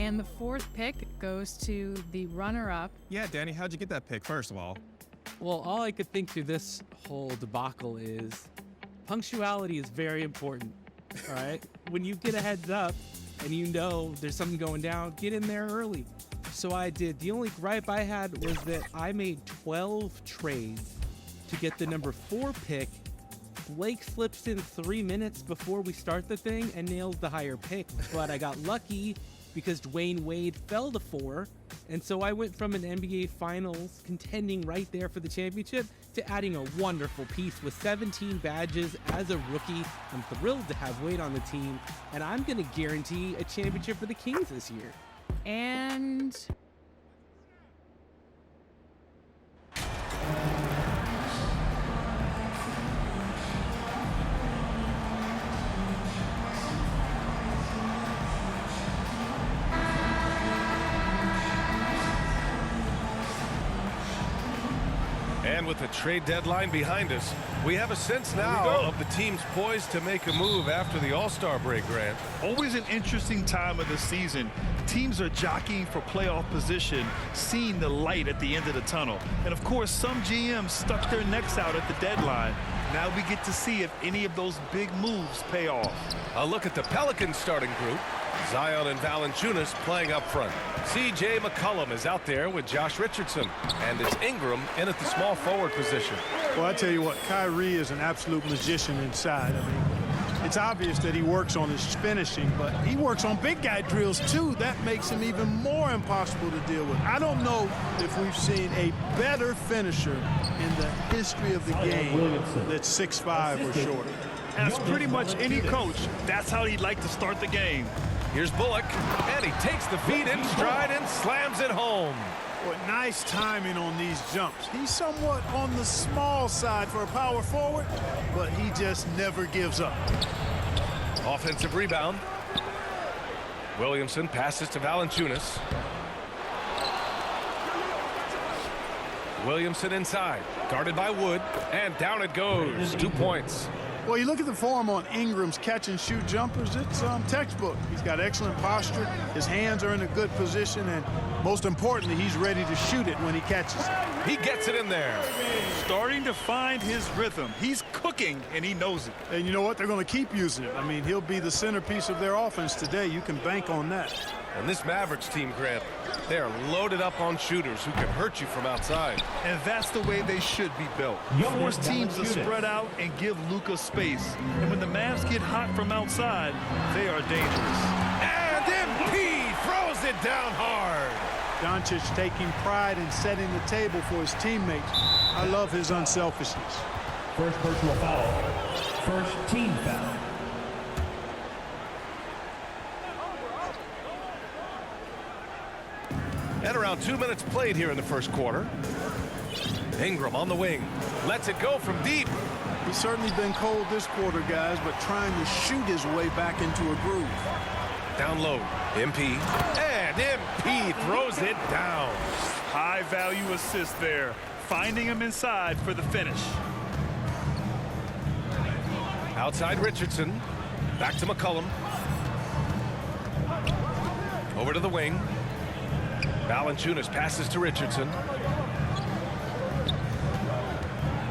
And the fourth pick goes to the runner-up. Yeah, Danny, how'd you get that pick, first of all? Well, all I could think through this whole debacle is punctuality is very important, all right? When you get a heads up and you know there's something going down, get in there early. So I did. The only gripe I had was that I made 12 trades to get the number 4 pick. Blake slips in 3 minutes before we start the thing and nails the higher pick, but I got lucky because Dwayne Wade fell to 4, and so I went from an NBA Finals contending right there for the championship to adding a wonderful piece with 17 badges as a rookie. I'm thrilled to have Wade on the team, and I'm going to guarantee a championship for the Kings this year. And And with the trade deadline behind us, we have a sense now of the teams poised to make a move after the All-Star break, Grant. Always an interesting time of the season. Teams are jockeying for playoff position, seeing the light at the end of the tunnel. And of course, some GMs stuck their necks out at the deadline. Now we get to see if any of those big moves pay off. A look at the Pelicans starting group. Zion and Valanciunas playing up front. C.J. McCollum is out there with Josh Richardson. And it's Ingram in at the small forward position. Well, I tell you what, Kyrie is an absolute magician inside. I mean, it's obvious that he works on his finishing, but he works on big guy drills, too. That makes him even more impossible to deal with. I don't know if we've seen a better finisher in the history of the game that's 6'5" or shorter. Ask pretty much any coach. That's how he'd like to start the game. Here's Bullock, and he takes the feet in stride and slams it home. What nice timing on these jumps. He's somewhat on the small side for a power forward, but he just never gives up. Offensive rebound. Williamson passes to Valanciunas. Williamson inside, guarded by Wood, and down it goes. 2 points. Well, you look at the form on Ingram's catch-and-shoot jumpers, it's textbook. He's got excellent posture. His hands are in a good position, and most importantly, he's ready to shoot it when he catches it. He gets it in there. Starting to find his rhythm. He's cooking, and he knows it. And you know what? They're going to keep using it. I mean, he'll be the centerpiece of their offense today. You can bank on that. And this Mavericks team, Grant, they are loaded up on shooters who can hurt you from outside. And that's the way they should be built. Force teams to spread out and give Luka space. And when the Mavs get hot from outside, they are dangerous. And MP throws it down hard. Doncic taking pride in setting the table for his teammates. I love his unselfishness. First personal foul. First team foul. And around 2 minutes played here in the first quarter. Ingram on the wing. Lets it go from deep. He's certainly been cold this quarter, guys, but trying to shoot his way back into a groove. Down low. MP. And MP throws it down. High value assist there. Finding him inside for the finish. Outside Richardson. Back to McCollum. Over to the wing. Valanciunas passes to Richardson.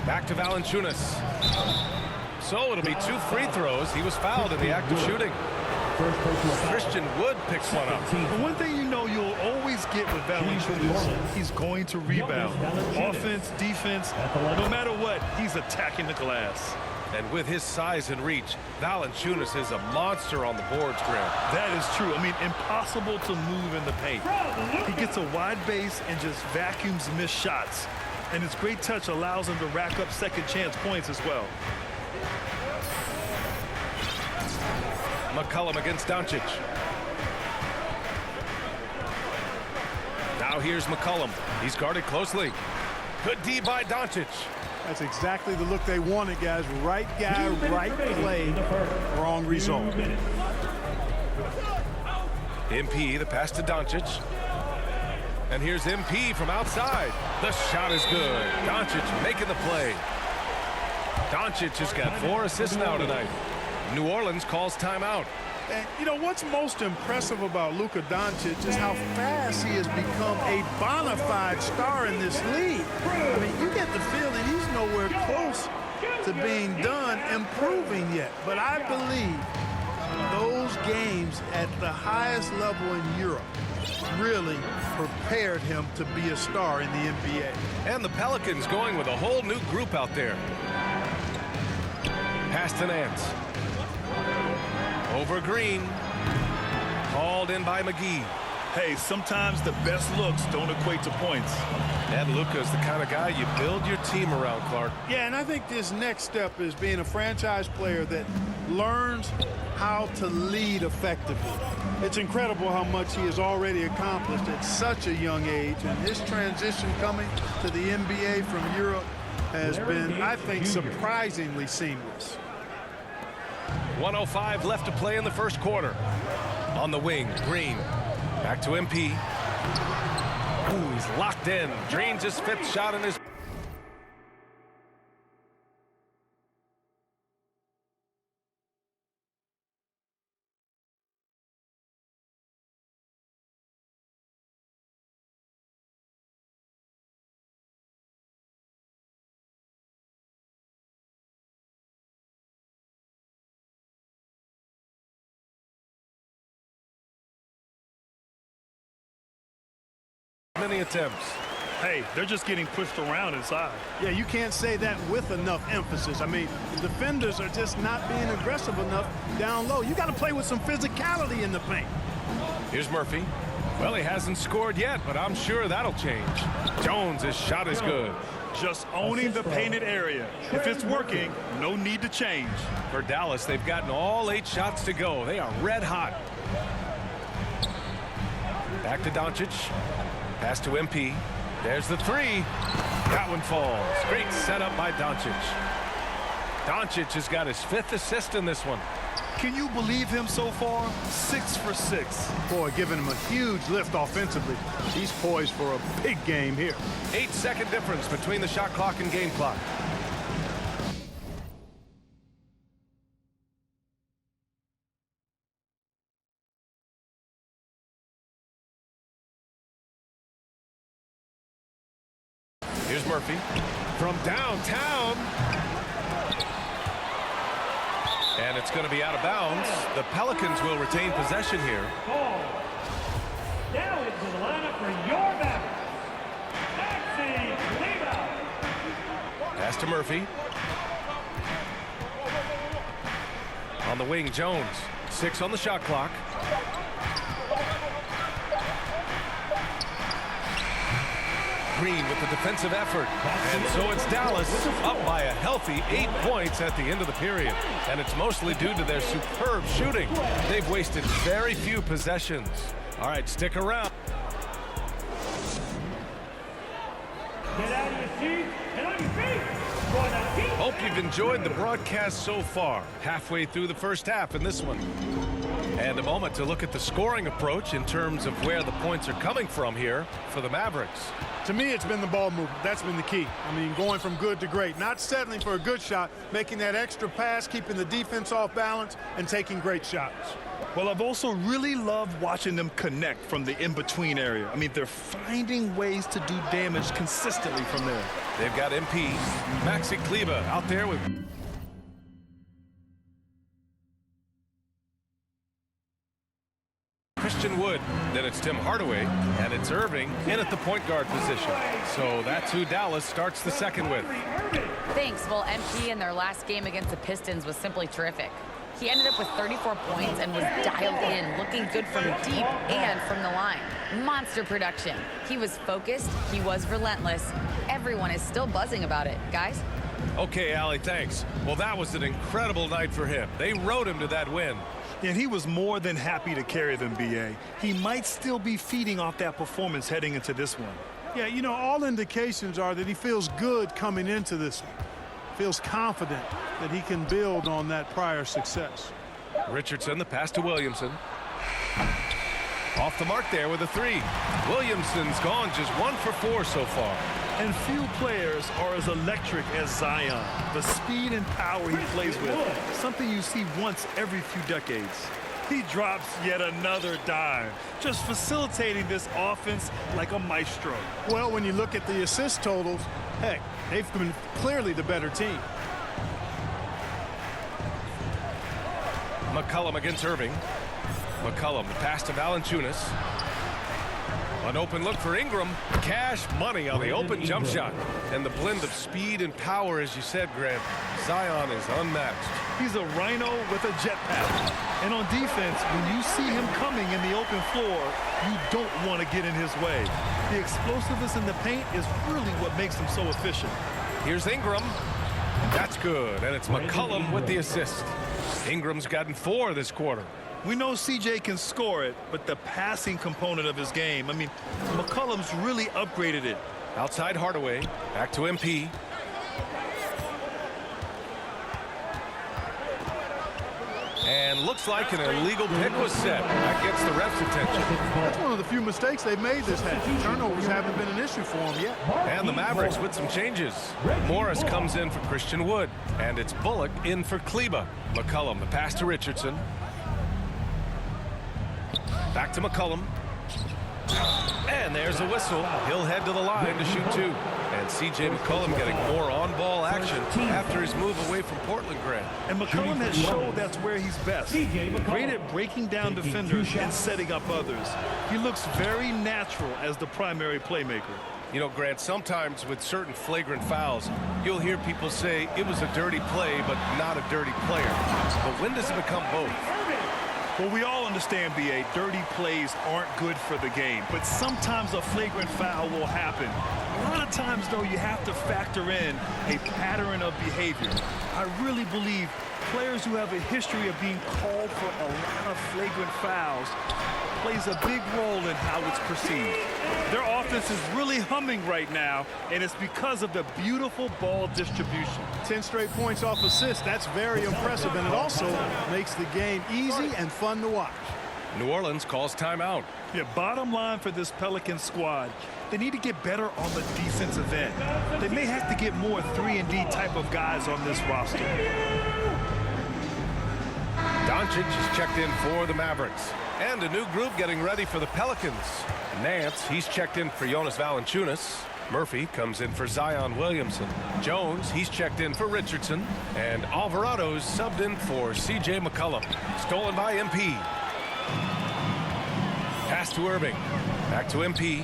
Back to Valanciunas. So it'll be 2 free throws. He was fouled in the act of shooting. Christian Wood picks one up. The one thing you know you'll always get with Valanciunas, he's going to rebound. Offense, defense, no matter what, he's attacking the glass. And with his size and reach, Valanciunas is a monster on the boards, Grant. That is true. I mean, impossible to move in the paint. He gets a wide base and just vacuums missed shots. And his great touch allows him to rack up second chance points as well. McCollum against Doncic. Now here's McCollum. He's guarded closely. Good D by Doncic. That's exactly the look they wanted, guys. Right guy, right play, wrong result. MP, the pass to Doncic. And here's MP from outside. The shot is good. Doncic making the play. Doncic has got 4 assists now tonight. New Orleans calls timeout. And, you know, what's most impressive about Luka Doncic is how fast he has become a bona fide star in this league. I mean, you get the feeling he's nowhere close to being done improving yet. But I believe those games at the highest level in Europe really prepared him to be a star in the NBA. And the Pelicans going with a whole new group out there. Pass to Nance. Over Green. Called in by McGee. Hey, sometimes the best looks don't equate to points. And Luka's the kind of guy you build your team around, Clark. Yeah, and I think this next step is being a franchise player that learns how to lead effectively. It's incredible how much he has already accomplished at such a young age, and his transition coming to the NBA from Europe has been, I think, surprisingly seamless. 1:05 left to play in the first quarter. On the wing, Green. Back to MP. Ooh, he's locked in. Drains his fifth shot in his... many attempts. Hey, they're just getting pushed around inside. Yeah, you can't say that with enough emphasis. I mean, the defenders are just not being aggressive enough down low. You got to play with some physicality in the paint. Here's Murphy. Well, he hasn't scored yet, but I'm sure that'll change. Jones' shot is good. Just owning the painted area. If it's working, no need to change. For Dallas, they've gotten all 8 shots to go. They are red hot. Back to Doncic. Pass to MP. There's the three. That one falls. Great setup by Doncic. Doncic has got his 5th assist in this one. Can you believe him so far? 6 for 6. Boy, giving him a huge lift offensively. He's poised for a big game here. 8-second difference between the shot clock and game clock. Here's Murphy from downtown. And it's going to be out of bounds. The Pelicans will retain possession here. Now into the lineup for your Mavericks, Maxi Kleber. Pass to Murphy. On the wing, Jones. 6 on the shot clock. Green with the defensive effort. And so it's Dallas up by a healthy 8 points at the end of the period. And it's mostly due to their superb shooting. They've wasted very few possessions. All right, stick around. Get out of your seats and on your feet. Hope you've enjoyed the broadcast so far. Halfway through the first half in this one. And a moment to look at the scoring approach in terms of where the points are coming from here for the Mavericks. To me, it's been the ball movement. That's been the key. I mean, going from good to great. Not settling for a good shot, making that extra pass, keeping the defense off balance, and taking great shots. Well, I've also really loved watching them connect from the in-between area. I mean, they're finding ways to do damage consistently from there. They've got MP, Maxi Kleber out there with... Christian Wood, then it's Tim Hardaway, and it's Irving in at the point guard position. So that's who Dallas starts the second with. Thanks. Well, MP in their last game against the Pistons was simply terrific. He ended up with 34 points and was dialed in, looking good from deep and from the line. Monster production. He was focused. He was relentless. Everyone is still buzzing about it. Guys? Okay, Allie, thanks. Well, that was an incredible night for him. They rode him to that win. And he was more than happy to carry them, B.A. He might still be feeding off that performance heading into this one. Yeah, you know, all indications are that he feels good coming into this one. Feels confident that he can build on that prior success. Richardson, the pass to Williamson. Off the mark there with a three. Williamson's gone just 1 for 4 so far. And few players are as electric as Zion. The speed and power he plays with, something you see once every few decades. He drops yet another dime, just facilitating this offense like a maestro. Well, when you look at the assist totals, heck, they've been clearly the better team. McCollum against Irving. McCollum, the pass to Valanciunas. An open look for Ingram. Cash money on the open jump shot. And the blend of speed and power, as you said, Grant. Zion is unmatched. He's a rhino with a jetpack. And on defense, when you see him coming in the open floor, you don't want to get in his way. The explosiveness in the paint is really what makes him so efficient. Here's Ingram. That's good. And it's McCollum with the assist. Ingram's gotten 4 this quarter. We know CJ can score it, but the passing component of his game, I mean, McCollum's really upgraded it. Outside Hardaway. Back to MP. And looks like an illegal pick was set. That gets the ref's attention. That's one of the few mistakes they've made this half. Turnovers haven't been an issue for them yet. And the Mavericks with some changes. Morris comes in for Christian Wood. And it's Bullock in for Kleba. McCollum, the pass to Richardson. Back to McCollum. And there's a whistle. He'll head to the line to shoot 2. And C.J. McCollum getting more on-ball action after his move away from Portland, Grant. And McCollum has shown that's where he's best. Great at breaking down defenders and setting up others. He looks very natural as the primary playmaker. You know, Grant, sometimes with certain flagrant fouls, you'll hear people say it was a dirty play, but not a dirty player. But when does it become both? Well, we all understand, B.A., dirty plays aren't good for the game, but sometimes a flagrant foul will happen. A lot of times, though, you have to factor in a pattern of behavior. I really believe players who have a history of being called for a lot of flagrant fouls plays a big role in how it's perceived. Their offense is really humming right now, and it's because of the beautiful ball distribution. 10 straight points off assists. That's very impressive, and it also makes the game easy and fun to watch. New Orleans calls timeout. Yeah, bottom line for this Pelicans squad, they need to get better on the defensive end. They may have to get more 3-and-D type of guys on this roster. Doncic is checked in for the Mavericks. And a new group getting ready for the Pelicans. Nance, he's checked in for Jonas Valanciunas. Murphy comes in for Zion Williamson. Jones, he's checked in for Richardson. And Alvarado's subbed in for C.J. McCollum. Stolen by MP. Pass to Irving. Back to MP.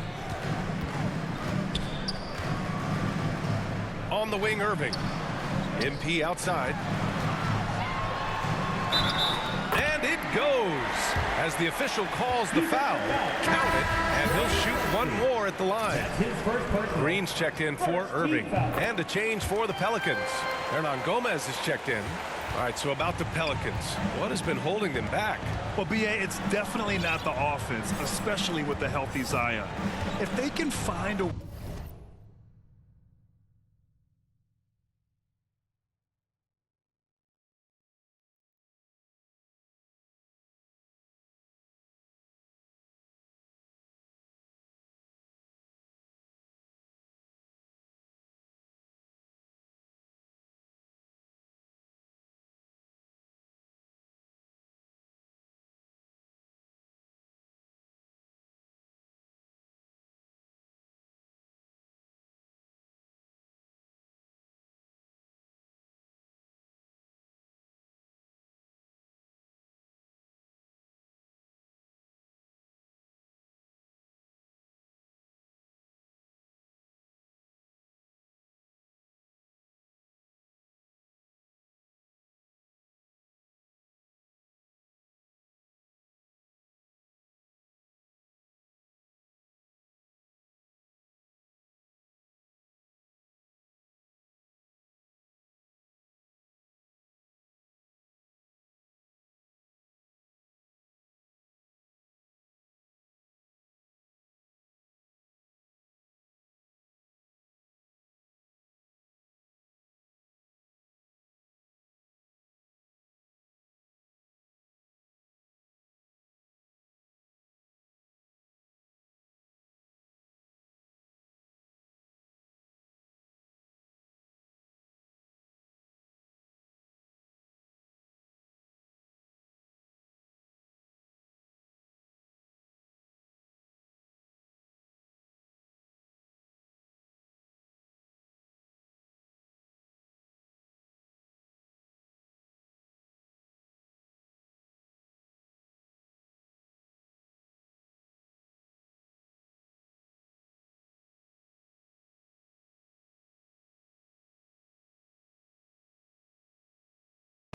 On the wing, Irving. MP outside. And it goes as the official calls the foul. Count it, and he'll shoot one more at the line. Green's checked in for Irving. And a change for the Pelicans. Hernan Gomez is checked in. All right, so about the Pelicans, what has been holding them back? Well, B.A., it's definitely not the offense, especially with the healthy Zion. If they can find a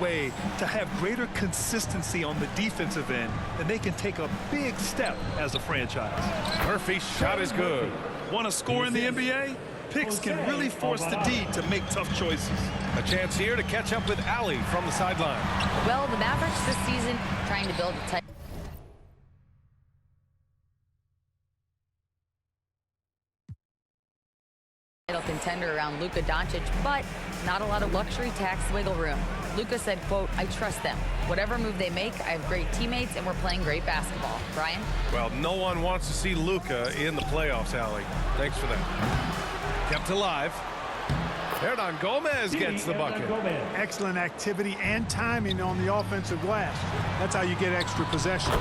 way to have greater consistency on the defensive end, then they can take a big step as a franchise. Murphy's shot is good. Want to score in the NBA? Picks can really force the D to make tough choices. A chance here to catch up with Allie from the sideline. Well, the Mavericks this season trying to build a tight contender around Luka Doncic, but not a lot of luxury tax wiggle room. Luka said, quote, "I trust them. Whatever move they make, I have great teammates and we're playing great basketball." Brian? Well, no one wants to see Luka in the playoffs, Allie. Thanks for that. Kept alive. Hernan Gomez gets the bucket. Excellent activity and timing on the offensive glass. That's how you get extra possessions.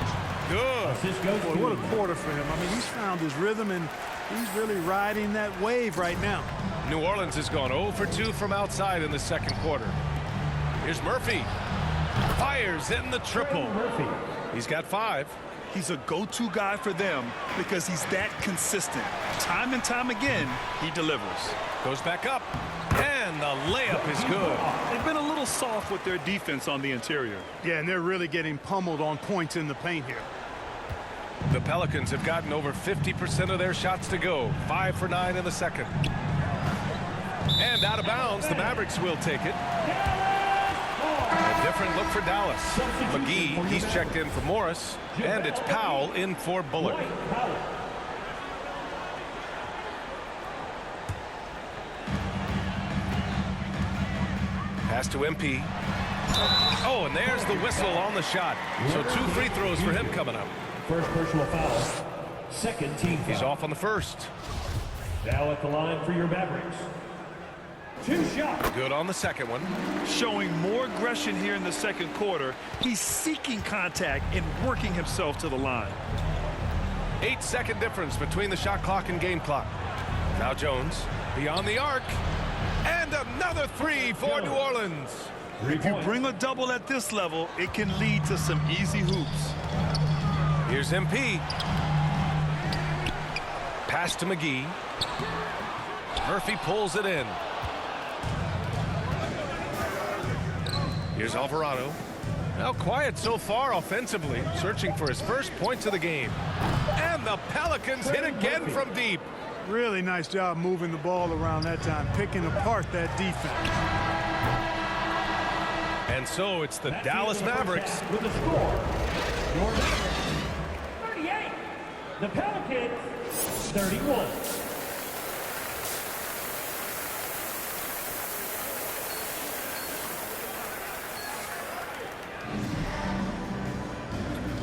Good. Boy, what a quarter for him. I mean, he's found his rhythm, and he's really riding that wave right now. New Orleans has gone 0 for 2 from outside in the second quarter. Here's Murphy. Fires in the triple. He's got 5. He's a go-to guy for them because he's that consistent. Time and time again, he delivers. Goes back up, and the layup is good. They've been a little soft with their defense on the interior. Yeah, and they're really getting pummeled on points in the paint here. The Pelicans have gotten over 50% of their shots to go. 5 for 9 in the second. And out of bounds, the Mavericks will take it. A different look for Dallas. McGee, he's checked in for Morris, and it's Powell in for Bullock. Pass to MP. Oh, and there's the whistle on the shot. So 2 free throws for him coming up. First personal foul. Second team foul. He's off on the first. Now at the line for your Mavericks. 2 shots. Good on the second one. Showing more aggression here in the second quarter. He's seeking contact and working himself to the line. 8-second difference between the shot clock and game clock. Now Jones beyond the arc. And another 3 for New Orleans. If you bring a double at this level, it can lead to some easy hoops. Here's MP. Pass to McGee. Murphy pulls it in. Here's Alvarado. Now quiet so far offensively, searching for his first points of the game. And the Pelicans hit again from deep. Really nice job moving the ball around that time, picking apart that defense. And so it's the Dallas Mavericks. With the score, your Mavericks 38. The Pelicans 31.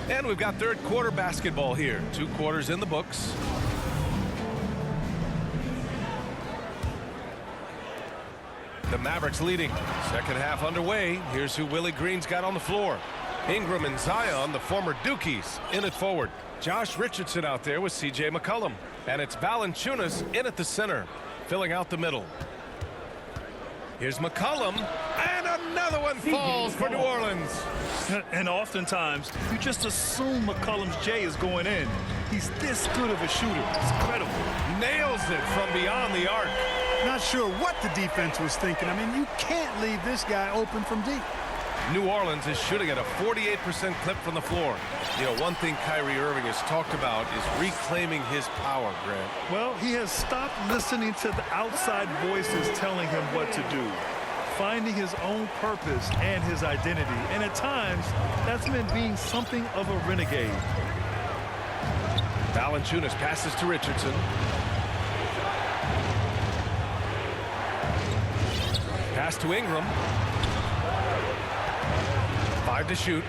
And we've got third quarter basketball here. 2 quarters in the books. The Mavericks leading. Second half underway. Here's who Willie Green's got on the floor. Ingram and Zion, the former Dukies, in at forward. Josh Richardson out there with C.J. McCollum. And it's Valanciunas in at the center, filling out the middle. Here's McCollum, and another one falls for New Orleans. And oftentimes, you just assume McCollum's J is going in. He's this good of a shooter. It's incredible. Nails it from beyond the arc. Not sure what the defense was thinking. I mean, you can't leave this guy open from deep. New Orleans is shooting at a 48% clip from the floor. You know, one thing Kyrie Irving has talked about is reclaiming his power, Grant. Well, he has stopped listening to the outside voices telling him what to do, finding his own purpose and his identity. And at times, that's meant being something of a renegade. Valanciunas passes to Richardson. Pass to Ingram. 5 to shoot.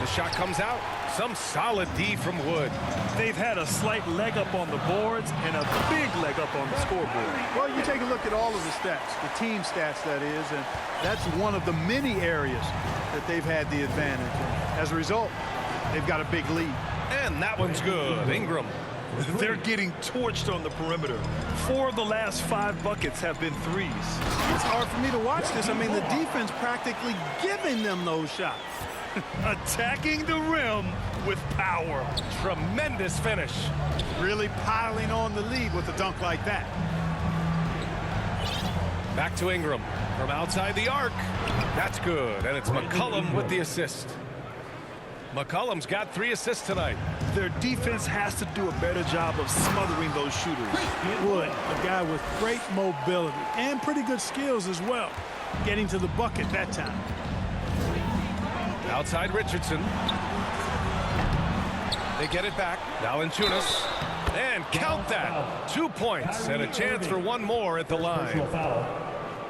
The shot comes out. Some solid D from Wood. They've had a slight leg up on the boards and a big leg up on the scoreboard. Well, you take a look at all of the stats, the team stats, that is, and that's one of the many areas that they've had the advantage. And as a result, they've got a big lead. And that one's good. Ingram. They're getting torched on the perimeter. 4 of the last 5 buckets have been threes. It's hard for me to watch this. I mean, the defense practically giving them those shots. Attacking the rim with power. Tremendous finish. Really piling on the lead with a dunk like that. Back to Ingram from outside the arc. That's good, and it's McCollum with the assist. McCollum's got 3 assists tonight. Their defense has to do a better job of smothering those shooters. Wood, a guy with great mobility and pretty good skills as well, getting to the bucket that time. Outside Richardson. They get it back. Valanciunas. And count that. 2 points and a chance for one more at the line.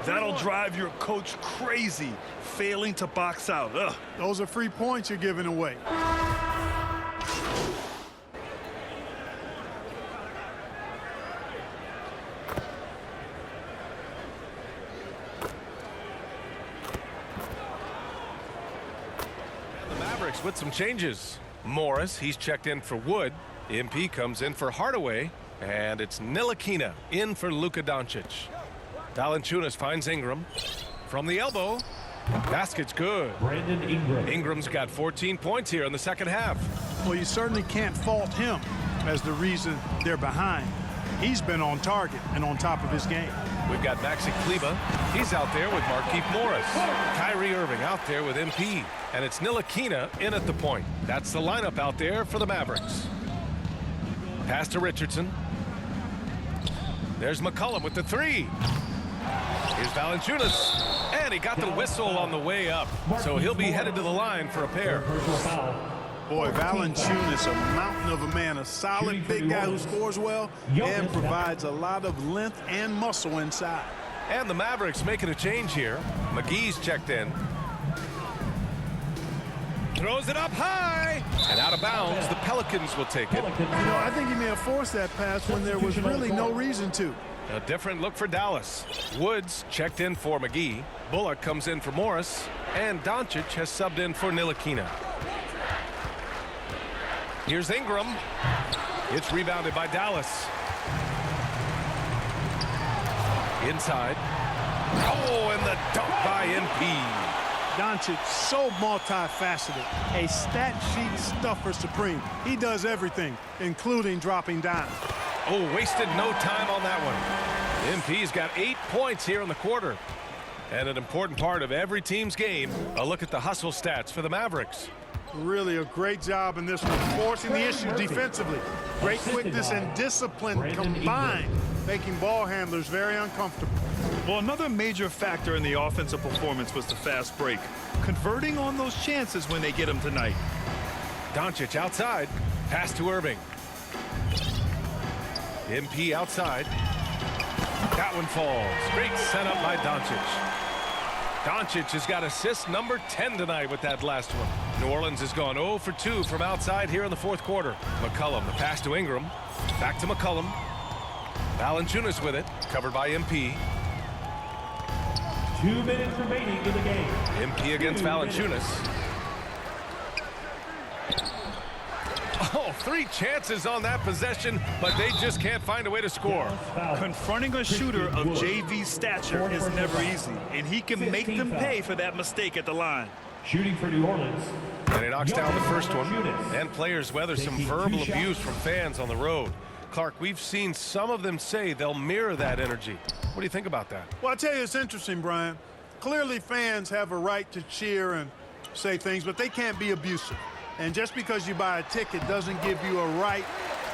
That'll drive your coach crazy, failing to box out. Ugh. Those are free points you're giving away. The Mavericks with some changes. Morris, he's checked in for Wood. MP comes in for Hardaway. And it's Ntilikina in for Luka Doncic. Valanciunas finds Ingram. From the elbow. Basket's good. Brandon Ingram. Ingram's got 14 points here in the second half. Well, you certainly can't fault him as the reason they're behind. He's been on target and on top of his game. We've got Maxi Kleber. He's out there with Markieff Morris. Kyrie Irving out there with MP. And it's Ntilikina in at the point. That's the lineup out there for the Mavericks. Pass to Richardson. There's McCollum with the 3. Here's Valanciunas. And he got the whistle on the way up. So he'll be headed to the line for a pair. Boy, Valanciunas, a mountain of a man, a solid big guy who scores well and provides a lot of length and muscle inside. And the Mavericks making a change here. McGee's checked in. Throws it up high. And out of bounds, the Pelicans will take it. You know, I think he may have forced that pass when there was really no reason to. A different look for Dallas. Woods checked in for McGee. Bullock comes in for Morris. And Doncic has subbed in for Ntilikina. Here's Ingram. It's rebounded by Dallas. Inside. Oh, and the dunk by MP. Doncic, so multifaceted, a stat sheet stuffer supreme. He does everything, including dropping dimes. Oh, wasted no time on that one. MP's got 8 points here in the quarter. And an important part of every team's game, a look at the hustle stats for the Mavericks. Really a great job in this one, forcing the issue defensively. Great quickness and discipline combined, making ball handlers very uncomfortable. Well, another major factor in the offensive performance was the fast break. Converting on those chances when they get them tonight. Doncic outside. Pass to Irving. MP outside. That one falls. Great setup by Doncic. Doncic has got assist number 10 tonight with that last one. New Orleans has gone 0 for 2 from outside here in the fourth quarter. McCollum, the pass to Ingram. Back to McCollum. Valanciunas with it. Covered by MP. 2 minutes remaining in the game. MP against Valanciunas. Oh, 3 chances on that possession, but they just can't find a way to score. Confronting a shooter of JV's stature is never easy, and he can make them pay for that mistake at the line. Shooting for New Orleans. And he knocks down the first one. And players weather some verbal abuse from fans on the road. Clark, we've seen some of them say they'll mirror that energy. What do you think about that? Well, I tell you, it's interesting, Brian. Clearly, fans have a right to cheer and say things, but they can't be abusive. And just because you buy a ticket doesn't give you a right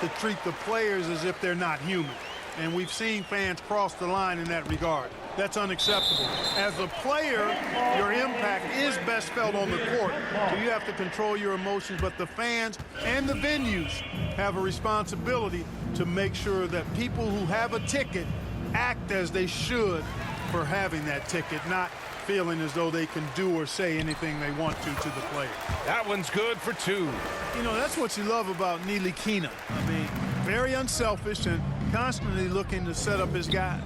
to treat the players as if they're not human. And we've seen fans cross the line in that regard. That's unacceptable. As a player, your impact is best felt on the court. So you have to control your emotions, but the fans and the venues have a responsibility to make sure that people who have a ticket act as they should for having that ticket, not feeling as though they can do or say anything they want to the player. That one's good for 2. You know, that's what you love about Ntilikina. I mean, very unselfish and constantly looking to set up his guys.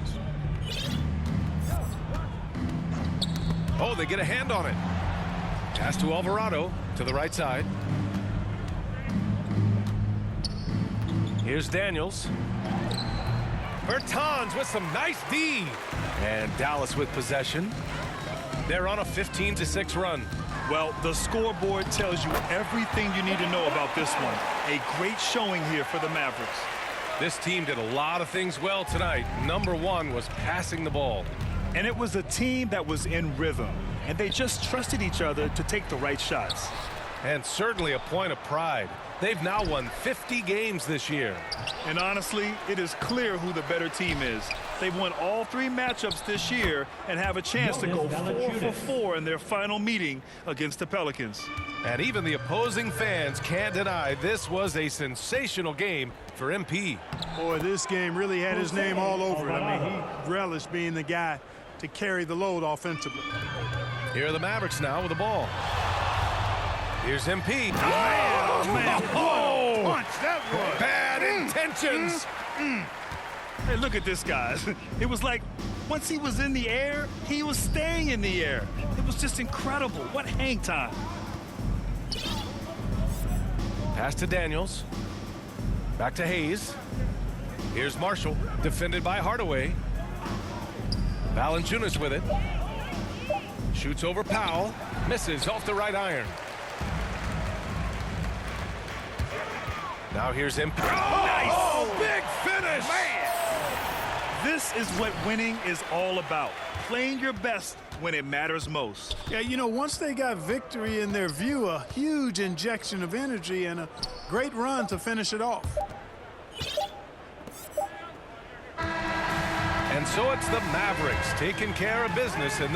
Oh, they get a hand on it. Pass to Alvarado to the right side. Here's Daniels. Bertans with some nice D. And Dallas with possession. They're on a 15-6 run. Well, the scoreboard tells you everything you need to know about this one. A great showing here for the Mavericks. This team did a lot of things well tonight. Number 1 was passing the ball. And it was a team that was in rhythm, and they just trusted each other to take the right shots. And certainly a point of pride. They've now won 50 games this year. And honestly, it is clear who the better team is. They've won all 3 matchups this year and have a chance to go 4 for 4 in their final meeting against the Pelicans. And even the opposing fans can't deny this was a sensational game for MP. Boy, this game really had his name all over it. I mean, he relished being the guy to carry the load offensively. Here are the Mavericks now with the ball. Here's MP. Oh, punch that was. Bad intentions. Hey, look at this, guys. It was like once he was in the air, he was staying in the air. It was just incredible. What hang time. Pass to Daniels. Back to Hayes. Here's Marshall, defended by Hardaway. Valanciunas with it. Shoots over Powell. Misses off the right iron. Now here's MP. Nice. Big finish. Man. This is what winning is all about. Playing your best when it matters most. Yeah, you know, once they got victory in their view, a huge injection of energy and a great run to finish it off. And so it's the Mavericks taking care of business in